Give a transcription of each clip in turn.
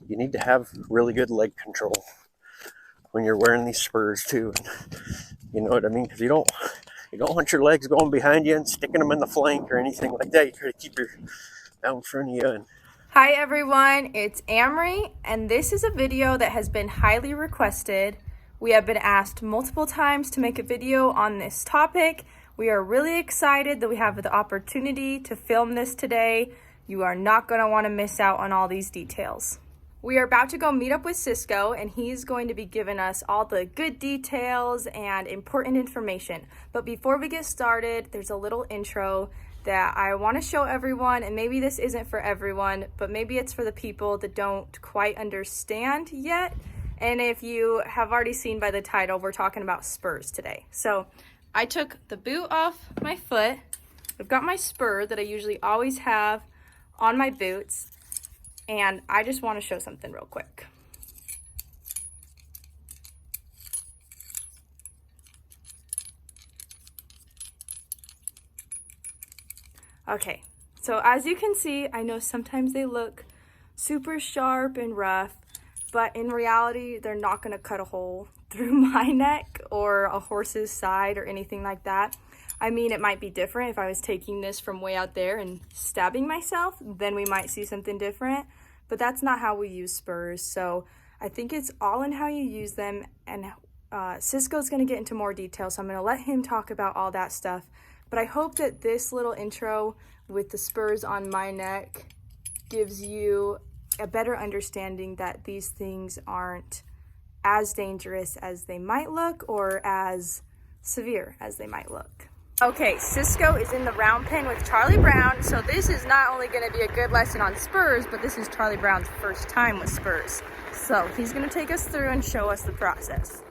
you need to have really good leg control when you're wearing these spurs too. You know what I mean? Because you don't want your legs going behind you and sticking them in the flank or anything like that. You try to keep your out in front of you. And hi everyone, it's Amry, and this is a video that has been highly requested. We have been asked multiple times to make a video on this topic. We are really excited that we have the opportunity to film this today. You are not going to want to miss out on all these details. We are about to go meet up with Cisco, and he's going to be giving us all the good details and important information. But before we get started, there's a little intro that I want to show everyone, and maybe this isn't for everyone, but maybe it's for the people that don't quite understand yet. And if you have already seen by the title, we're talking about spurs today. So I took the boot off my foot. I've got my spur that I usually always have on my boots, and I just want to show something real quick. Okay, so as you can see, I know sometimes they look super sharp and rough, but in reality, they're not going to cut a hole through my neck or a horse's side or anything like that. I mean, it might be different if I was taking this from way out there and stabbing myself, then we might see something different, but that's not how we use spurs. So I think it's all in how you use them, and Cisco's going to get into more detail, so I'm going to let him talk about all that stuff. But I hope that this little intro with the spurs on my neck gives you a better understanding that these things aren't as dangerous as they might look or as severe as they might look. Okay, Cisco is in the round pen with Charlie Brown, so this is not only going to be a good lesson on spurs, but this is Charlie Brown's first time with spurs. So he's going to take us through and show us the process.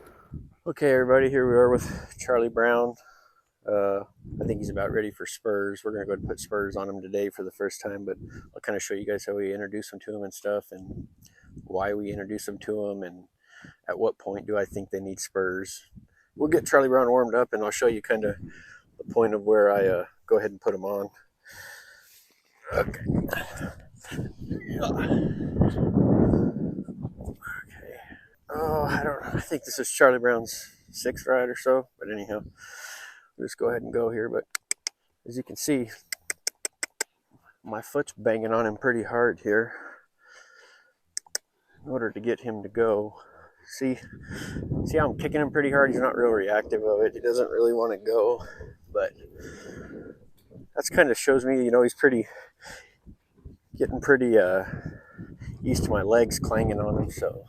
okay, everybody, here we are with Charlie Brown. I think he's about ready for spurs. We're going to go ahead and put spurs on him today for the first time, but I'll kind of show you guys how we introduce them to him and stuff, and why we introduce them to him, and at what point do I think they need spurs. We'll get Charlie Brown warmed up, and I'll show you kind of the point of where I go ahead and put him on. Okay. Okay. Oh, I don't know. I think this is Charlie Brown's 6th ride or so, but anyhow, we'll just go ahead and go here. But as you can see, my foot's banging on him pretty hard here in order to get him to go. See how I'm kicking him pretty hard? He's not real reactive of it. He doesn't really want to go, but that's kind of shows me, he's getting pretty used to my legs clanging on him. So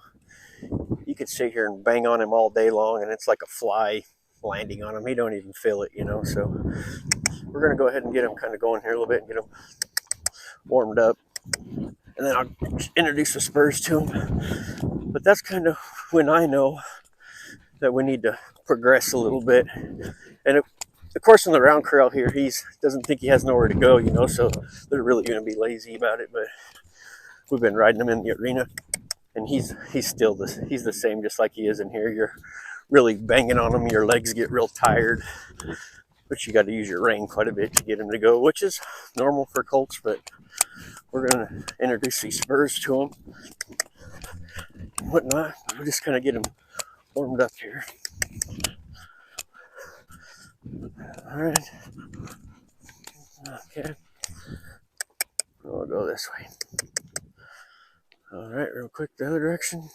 you could sit here and bang on him all day long, and it's like a fly landing on him. He don't even feel it, So we're going to go ahead and get him kind of going here a little bit and get him warmed up, and then I'll introduce the spurs to him. But that's kind of when I know that we need to progress a little bit. And of course, in the round corral here, he doesn't think he has nowhere to go, so they're really going to be lazy about it. But we've been riding him in the arena, and he's the same, just like he is in here. You're really banging on him, your legs get real tired, but you got to use your rein quite a bit to get him to go, which is normal for colts. But we're going to introduce these spurs to him and whatnot. We'll just kind of get him warmed up here. All right. Okay. We'll go this way. All right, real quick, the other direction.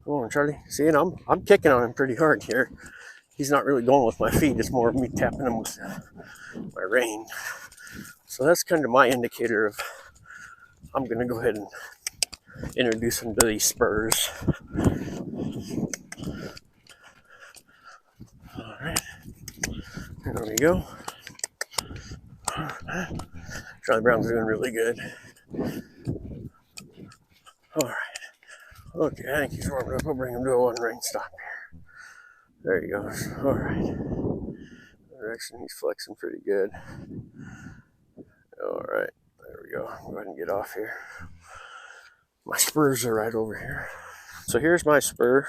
Come on, Charlie. See, and I'm kicking on him pretty hard here. He's not really going with my feet. It's more of me tapping him with my rein. So that's kind of my indicator of I'm going to go ahead and introduce him to these spurs. All right. There we go. Charlie Brown's doing really good. All right. Okay, I think he's warmed up. We'll bring him to a one rein stop here. There he goes. All right. Direction, he's flexing pretty good. All right. There we go. Go ahead and get off here. My spurs are right over here. So here's my spur.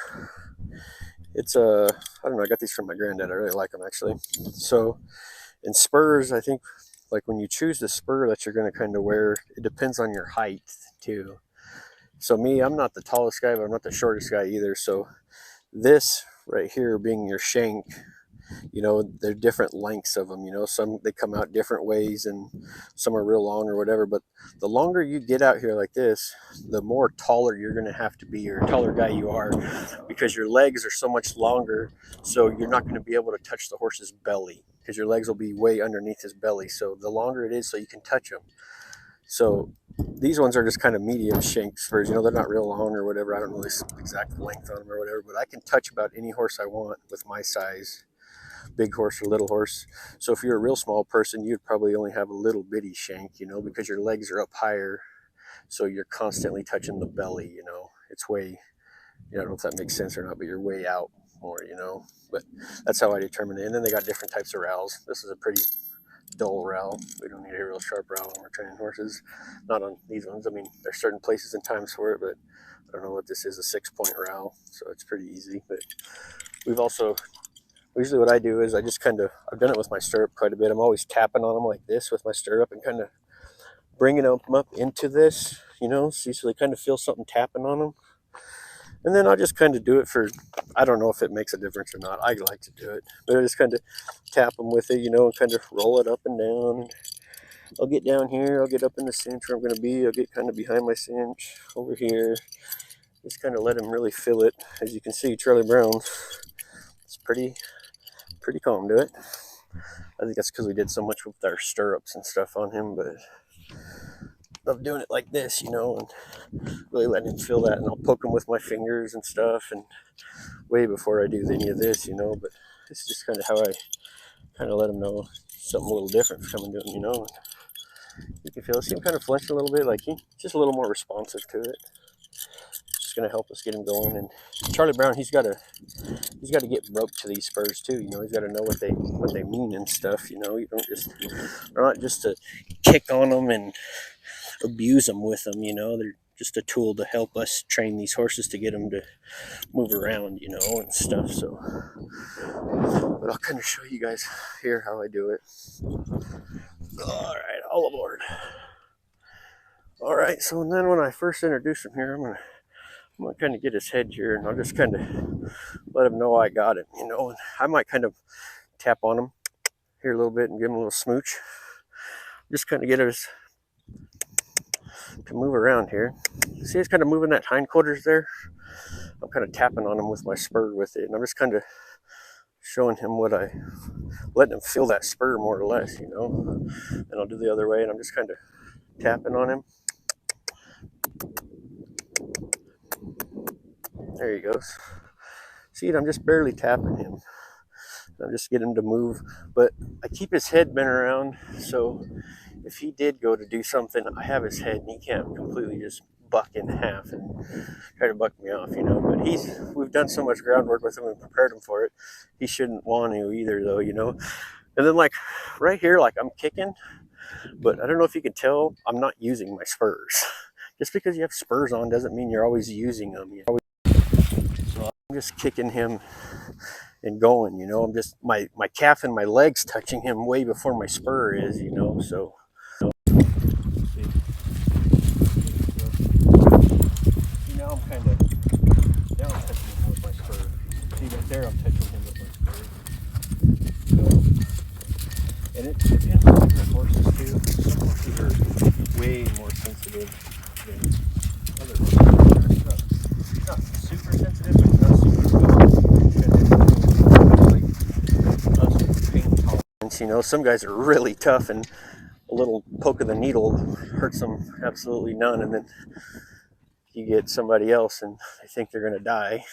It's I don't know, I got these from my granddad. I really like them, actually. So in spurs, I think, like when you choose the spur that you're going to kind of wear, it depends on your height too. So me, I'm not the tallest guy, but I'm not the shortest guy either. So this right here being your shank, you know, they're different lengths of them, you know, some they come out different ways and some are real long or whatever, but the longer you get out here like this, the more taller you're going to have to be, or taller guy you are, because your legs are so much longer, so you're not going to be able to touch the horse's belly because your legs will be way underneath his belly. So the longer it is, so you can touch him. So these ones are just kind of medium shank spurs, you know, they're not real long or whatever. I don't know the exact length on them or whatever, but I can touch about any horse I want with my size, big horse or little horse. So if you're a real small person, you'd probably only have a little bitty shank, you know, because your legs are up higher, so you're constantly touching the belly, you know. It's way, I don't know if that makes sense or not, but you're way out more, you know. But that's how I determine it. And then they got different types of rowels. This is a pretty dull rowel. We don't need a real sharp rowel when we're training horses. Not on these ones. I mean, there's certain places and times for it, but I don't know what this is, a 6-point rowel, so it's pretty easy. But we've also, usually what I do is I just kind of, I've done it with my stirrup quite a bit. I'm always tapping on them like this with my stirrup and kind of bringing them up into this, you know, see, so they kind of feel something tapping on them. And then I'll just kind of do it for, I don't know if it makes a difference or not. I like to do it, but I just kind of tap them with it, you know, and kind of roll it up and down. And I'll get down here, I'll get up in the cinch where I'm going to be, I'll get kind of behind my cinch over here. Just kind of let him really feel it. As you can see, Charlie Brown, it's pretty calm to it. I think that's because we did so much with our stirrups and stuff on him, but I love doing it like this, you know, and really letting him feel that. And I'll poke him with my fingers and stuff, and way before I do any of this, you know. But it's just kind of how I kind of let him know something a little different coming to him, you know. You can feel, see him kind of flinch a little bit, like he's just a little more responsive to it. Just going to help us get him going. And Charlie Brown, he's got to get broke to these spurs too, you know. He's got to know what they mean and stuff, you know. You don't just, they're not just to kick on them and abuse them with them, you know. They're just a tool to help us train these horses to get them to move around, you know, and stuff. So, but I'll kind of show you guys here how I do it. All right, all aboard. All right, so then when I first introduce him here, I'm gonna kind of get his head here, and I'll just kind of let him know I got it, you know. And I might kind of tap on him here a little bit and give him a little smooch. Just kind of get us to move around here. See, he's kind of moving that hindquarters there. I'm kind of tapping on him with my spur with it, and I'm just kind of showing him letting him feel that spur more or less, you know. And I'll do the other way, and I'm just kind of tapping on him. There he goes. See, I'm just barely tapping him. I'm just getting him to move, but I keep his head bent around, so if he did go to do something, I have his head and he can't completely just buck in half and try to buck me off, you know. But we've done so much groundwork with him and prepared him for it. He shouldn't want to either, though, you know. And then, like, right here, like, I'm kicking, but I don't know if you can tell, I'm not using my spurs. Just because you have spurs on doesn't mean you're always using them. So I'm just kicking him and going, you know. I'm just, my calf and my legs touching him way before my spur is, you know. So now I'm touching him with my spur. See right there, I'm touching him with my spur. So, and it depends on different horses too. Some horses are way more sensitive than other horses. Not super sensitive, but not super pain tolerance. You know, some guys are really tough, and a little poke of the needle hurts them absolutely none, and then you get somebody else and they think they're gonna die.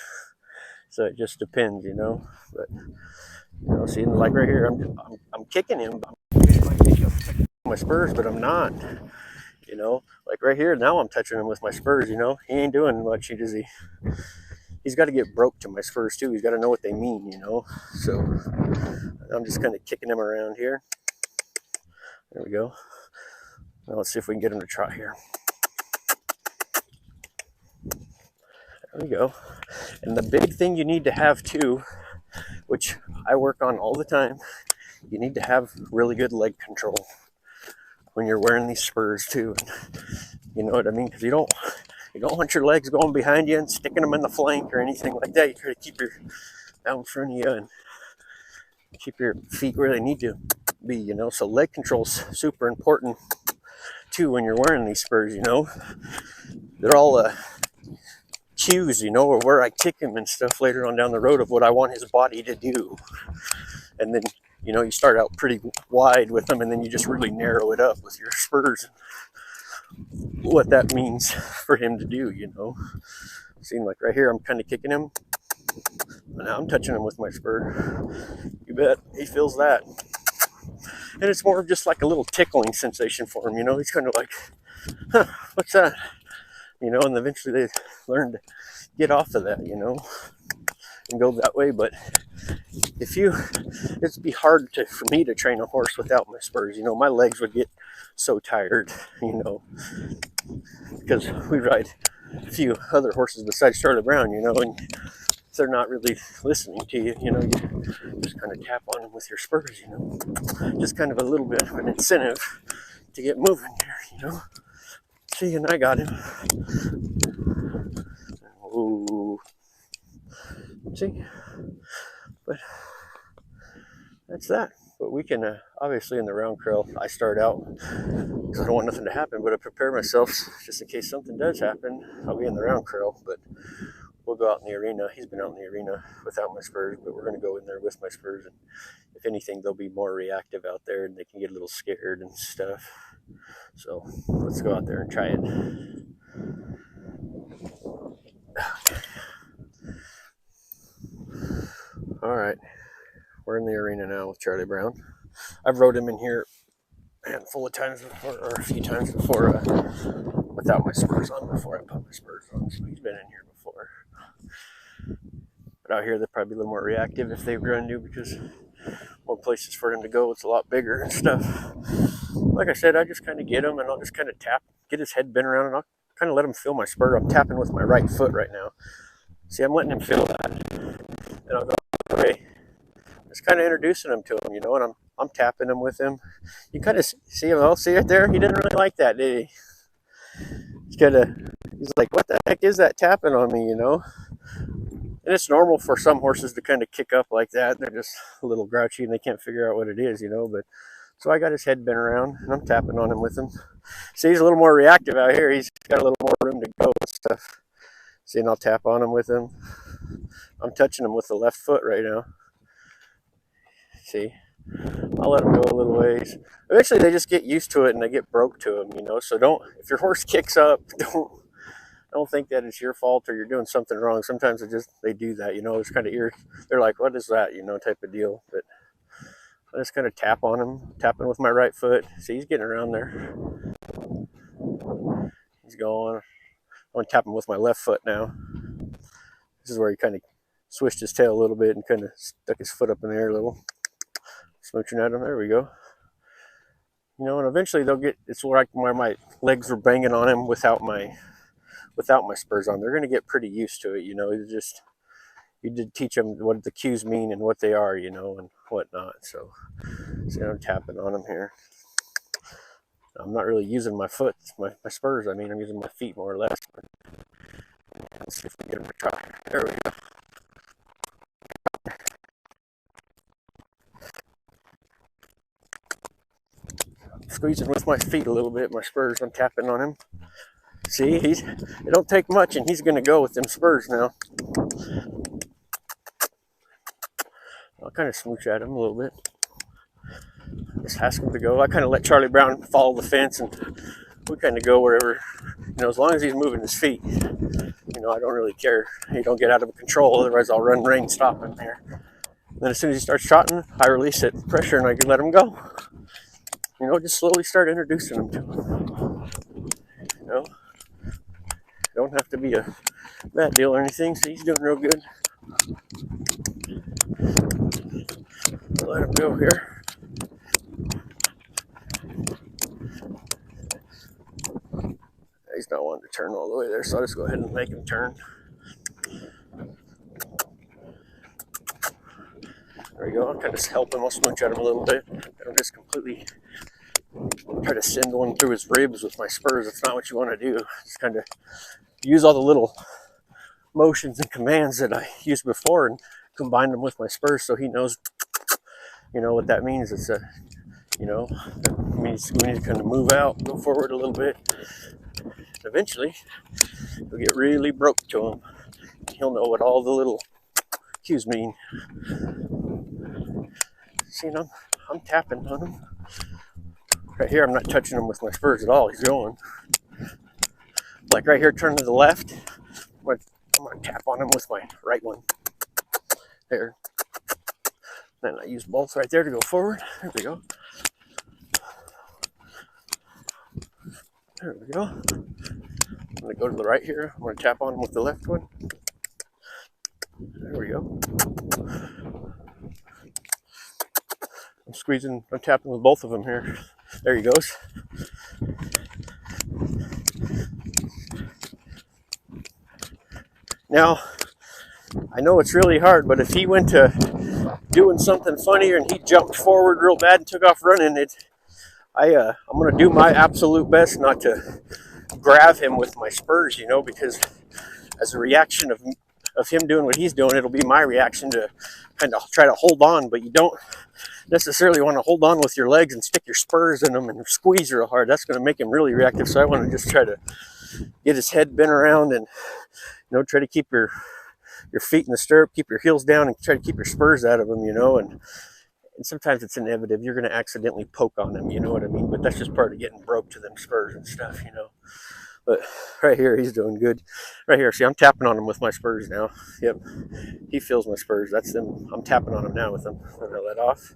So it just depends, you know. But you know, see, like right here, I'm kicking him. I'm my spurs, but I'm not. You know, like right here, now I'm touching him with my spurs. You know, he ain't doing much. He's got to get broke to my spurs too. He's got to know what they mean. You know, so I'm just kind of kicking him around here. There we go. Now let's see if we can get him to trot here. There we go. And the big thing you need to have too, which I work on all the time, you need to have really good leg control when you're wearing these spurs too. You know what I mean? Because you don't You don't want your legs going behind you and sticking them in the flank or anything like that. You try to keep your out in front of you and keep your feet where they need to be, you know. So leg control's super important too when you're wearing these spurs, you know. They're all cues, you know, or where I kick him and stuff later on down the road of what I want his body to do. And then, you know, you start out pretty wide with them and then you just really narrow it up with your spurs, what that means for him to do, you know. Seeing like right here, I'm kind of kicking him. Now I'm touching him with my spur. You bet he feels that. And it's more of just like a little tickling sensation for him, you know. He's kind of like, huh, what's that? You know, and eventually they learn to get off of that, you know, and go that way. But it'd be hard for me to train a horse without my spurs, you know. My legs would get so tired, you know, because we ride a few other horses besides Charlie Brown, you know, and they're not really listening to you, you know. You just kind of tap on them with your spurs, you know, just kind of a little bit of an incentive to get moving here, you know. See, and I got him. Ooh. See, but that's that. But we can obviously in the round trail, I start out because I don't want nothing to happen, but I prepare myself just in case something does happen. I'll be in the round trail, but we'll go out in the arena. He's been out in the arena without my spurs, but we're going to go in there with my spurs. And if anything, they'll be more reactive out there and they can get a little scared and stuff. So let's go out there and try it. All right, we're in the arena now with Charlie Brown. I've rode him in here a handful of times before, or a few times before, without my spurs on before I put my spurs on. So he's been in here before. But out here, they're probably a little more reactive if they run new because more places for him to go. It's a lot bigger and stuff. Like I said, I just kind of get him and I'll just kind of tap, get his head bent around, and I'll kind of let him feel my spur. I'm tapping with my right foot right now. See, I'm letting him feel that. And I'll go away. Just kind of introducing him to him, you know, and I'm tapping him with him. You kind of see him, oh, see it there? He didn't really like that, did he? He's like, what the heck is that tapping on me, you know? And it's normal for some horses to kind of kick up like that. They're just a little grouchy and they can't figure out what it is, you know. But so I got his head bent around and I'm tapping on him with him. See, he's a little more reactive out here. He's got a little more room to go and stuff. See, and I'll tap on him with him. I'm touching him with the left foot right now. See, I'll let him go a little ways. Eventually they just get used to it and they get broke to him, you know. So if your horse kicks up, don't think that it's your fault or you're doing something wrong. Sometimes they do that, you know. It's kind of they're like, what is that, you know, type of deal. But I just kind of tap on him, tapping with my right foot. See, he's getting around there. He's going. I'm going to tap him with my left foot now. This is where he kind of swished his tail a little bit and kind of stuck his foot up in the air a little. Smooching at him. There we go. You know, and eventually it's like where my legs were banging on him without my spurs on. They're going to get pretty used to it, you know. You did teach them what the cues mean and what they are, you know, and whatnot. So, see, I'm tapping on them here. I'm not really using my foot, my spurs. I mean, I'm using my feet more or less. Let's see if we can get them to try. There we go. Squeezing with my feet a little bit, my spurs, I'm tapping on him. See, it don't take much and he's going to go with them spurs now. I'll kind of smooch at him a little bit. Just ask him to go. I kind of let Charlie Brown follow the fence and we kind of go wherever, you know, as long as he's moving his feet. You know, I don't really care. He don't get out of control, otherwise I'll run rein stop him there. And then as soon as he starts trotting, I release it, pressure, and I can let him go. You know, just slowly start introducing him to him. You know, don't have to be a bad deal or anything. So he's doing real good. I'll let him go here. He's not wanting to turn all the way there, so I'll just go ahead and make him turn. There we go. I'll kind of help him. I'll smooch at him a little bit. I don't just completely try to send one through his ribs with my spurs. That's not what you want to do. Just kind of use all the little motions and commands that I used before and combine them with my spurs so he knows, what that means. It's that means we need to kind of move out, go forward a little bit. Eventually, we'll get really broke to him. He'll know what all the little cues mean. See, I'm tapping on him. Right here, I'm not touching him with my spurs at all. He's going. Like right here, turn to the left. I'm gonna tap on him with my right one. There. Then I use both right there to go forward. There we go. There we go. I'm gonna go to the right here. I'm gonna tap on him with the left one. There we go. I'm tapping with both of them here. There he goes. Now, I know it's really hard, but if he went to doing something funnier and he jumped forward real bad and took off running, I'm going to do my absolute best not to grab him with my spurs, because as a reaction of him doing what he's doing, it'll be my reaction to kind of try to hold on, but you don't necessarily want to hold on with your legs and stick your spurs in them and squeeze real hard. That's going to make him really reactive, so I want to just try to get his head bent around and try to keep your feet in the stirrup, keep your heels down, and try to keep your spurs out of them, and sometimes it's inevitable. You're going to accidentally poke on them, you know what I mean? But that's just part of getting broke to them spurs and stuff, But right here, he's doing good. Right here, see, I'm tapping on him with my spurs now. Yep, he feels my spurs. That's them. I'm tapping on him now with them. I'm going to let off.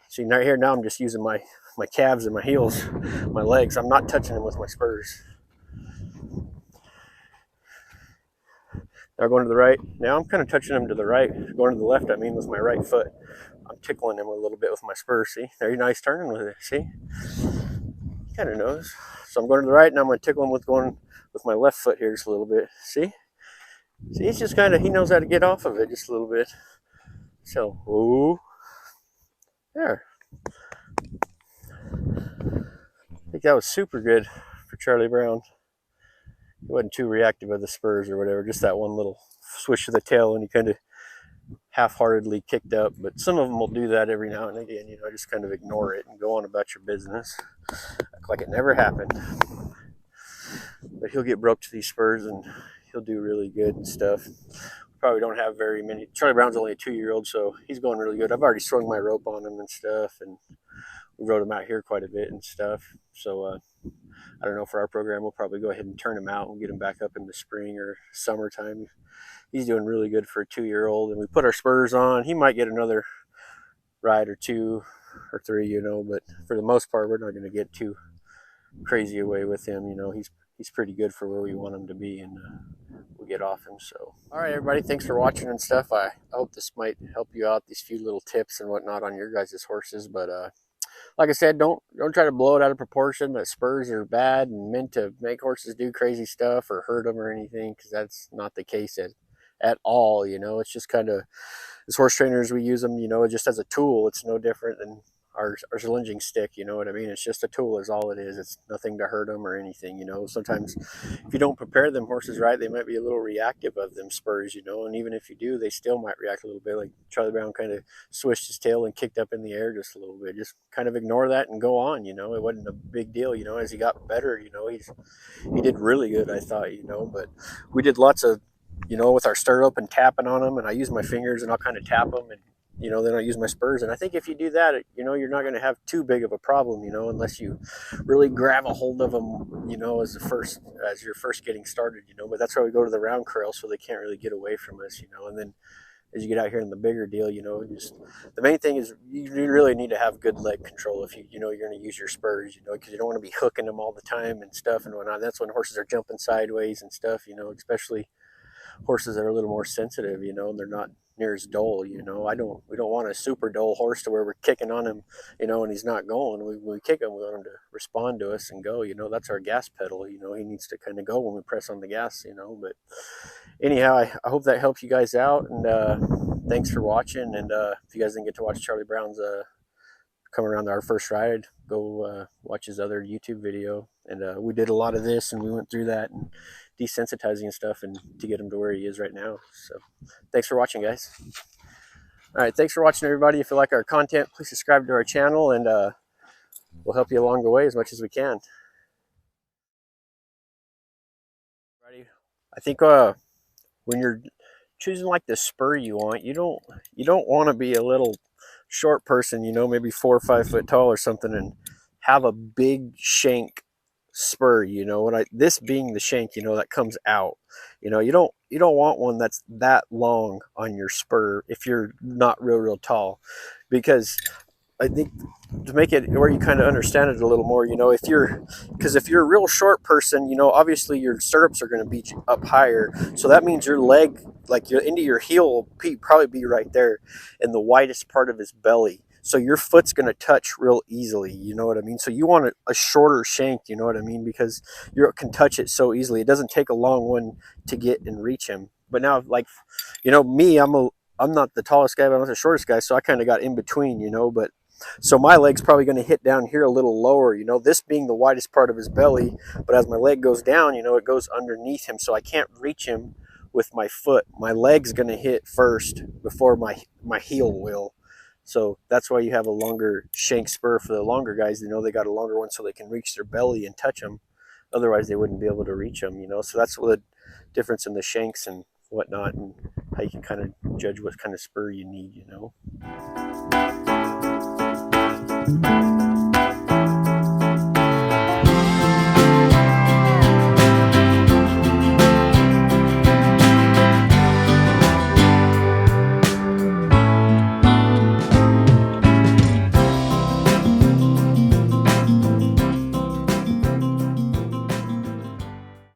See, right here, now I'm just using my calves and my heels, my legs. I'm not touching him with my spurs. Now going to the right. Now I'm kind of touching him to the right. Going to the left, I mean, with my right foot. I'm tickling him a little bit with my spurs. See, there, nice turning with it. See, he kind of knows. So I'm going to the right, and I'm going to tickle him with my left foot here just a little bit. See, he's just he knows how to get off of it just a little bit. So, ooh, there. I think that was super good for Charlie Brown. He wasn't too reactive of the spurs or whatever, just that one little swish of the tail, and he kind of half-heartedly kicked up. But some of them will do that every now and again, just kind of ignore it and go on about your business, act like it never happened. But he'll get broke to these spurs, and he'll do really good and stuff. Probably don't have very many. Charlie Brown's only a 2-year-old, so he's going really good. I've already swung my rope on him and stuff, and we rode him out here quite a bit and stuff. So I don't know, for our program, we'll probably go ahead and turn him out and get him back up in the spring or summertime. He's doing really good for a 2-year-old, and we put our spurs on. He might get another ride or 2 or 3, but for the most part, we're not going to get too crazy away with him. He's pretty good for where we want him to be, and we'll get off him. So, all right, everybody, thanks for watching and stuff. I hope this might help you out, these few little tips and whatnot on your guys' horses. But like I said, don't try to blow it out of proportion that spurs are bad and meant to make horses do crazy stuff or hurt them or anything, because that's not the case at all. It's just kind of, as horse trainers, we use them, just as a tool. It's no different than our lunging stick, you know what I mean? It's just a tool is all it is. It's nothing to hurt them or anything, Sometimes if you don't prepare them horses right, they might be a little reactive of them spurs, and even if you do, they still might react a little bit. Like Charlie Brown kind of swished his tail and kicked up in the air just a little bit. Just kind of ignore that and go on, It wasn't a big deal, As he got better, he did really good, I thought, But we did lots of, with our stirrup and tapping on them, and I use my fingers and I'll kind of tap them, and then I use my spurs. And I think if you do that, you're not going to have too big of a problem, unless you really grab a hold of them, as you're first getting started, But that's why we go to the round curl, so they can't really get away from us, And then as you get out here in the bigger deal, just the main thing is you really need to have good leg control if you're going to use your spurs, because you don't want to be hooking them all the time and stuff and whatnot. That's when horses are jumping sideways and stuff, especially horses that are a little more sensitive, and they're not near as dull, we don't want a super dull horse to where we're kicking on him, and he's not going. When we kick him, we want him to respond to us and go, that's our gas pedal, he needs to kind of go when we press on the gas, but anyhow, I hope that helped you guys out, and thanks for watching. And if you guys didn't get to watch Charlie Brown's come around our first ride, go watch his other YouTube video, And we did a lot of this, and we went through that and desensitizing and stuff, and to get him to where he is right now. So thanks for watching, guys. All right, thanks for watching, everybody. If you like our content, please subscribe to our channel, and we'll help you along the way as much as we can. I think when you're choosing like the spur you want, you don't want to be a little short person, you know, maybe 4 or 5 foot tall or something, and have a big shank spur, you know. And this being the shank, you know, that comes out, you know, you don't want one that's that long on your spur if you're not real tall, because I think to make it where you kind of understand it a little more, you know, if you're a real short person, you know, obviously your stirrups are going to be up higher. So that means your leg, like your into your heel, will probably be right there in the widest part of his belly. So your foot's going to touch real easily, you know what I mean? So you want a shorter shank, you know what I mean? Because you can touch it so easily. It doesn't take a long one to get and reach him. But now, like, you know, me, I'm not the tallest guy, but I'm not the shortest guy, so I kind of got in between, you know. But so my leg's probably going to hit down here a little lower, you know, this being the widest part of his belly. But as my leg goes down, you know, it goes underneath him, so I can't reach him with my foot. My leg's going to hit first before my heel will. So that's why you have a longer shank spur for the longer guys. You know, they got a longer one so they can reach their belly and touch them. Otherwise, they wouldn't be able to reach them, you know. So that's what the difference in the shanks and whatnot, and how you can kind of judge what kind of spur you need, you know.